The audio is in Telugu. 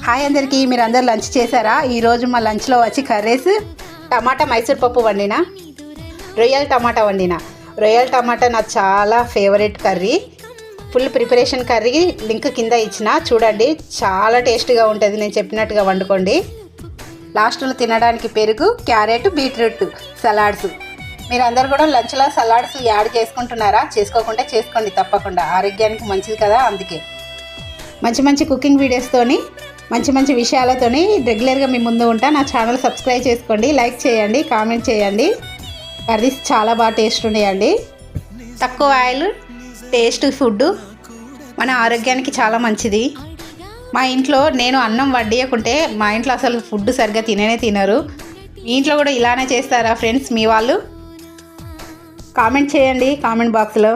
హాయ్ అందరికీ, మీరు అందరు లంచ్ చేశారా? ఈరోజు మా లంచ్లో వచ్చి కర్రీస్ టమాటా మైసూర్ పప్పు వండిన, రొయ్యల టమాటా వండిన. రొయ్యల టమాటా నాకు చాలా favourite curry. Full preparation curry link కింద ఇచ్చిన, చూడండి. చాలా టేస్ట్గా ఉంటుంది. నేను చెప్పినట్టుగా వండుకోండి. లాస్ట్లో తినడానికి పెరుగు, క్యారెట్, బీట్రూట్ సలాడ్స్. మీరు అందరు కూడా లంచ్లో సలాడ్స్ యాడ్ చేసుకుంటున్నారా? చేసుకోకుండా చేసుకోండి, తప్పకుండా. ఆరోగ్యానికి మంచిది కదా. అందుకే మంచి మంచి కుకింగ్ వీడియోస్తోని, మంచి మంచి విషయాలతోని రెగ్యులర్గా మీ ముందు ఉంటా. నా ఛానల్ సబ్స్క్రైబ్ చేసుకోండి, లైక్ చేయండి, కామెంట్ చేయండి. కర్రీస్ చాలా బాగా టేస్ట్ ఉన్నాయండి. తక్కువ ఆయిల్, టేస్ట్ ఫుడ్ మన ఆరోగ్యానికి చాలా మంచిది. మా ఇంట్లో నేను అన్నం వడ్డియకుంటే మా ఇంట్లో అసలు ఫుడ్ సరిగ్గా తినరు. మీ ఇంట్లో కూడా ఇలానే చేస్తారా ఫ్రెండ్స్? మీ వాళ్ళు కామెంట్ చేయండి కామెంట్ బాక్స్లో.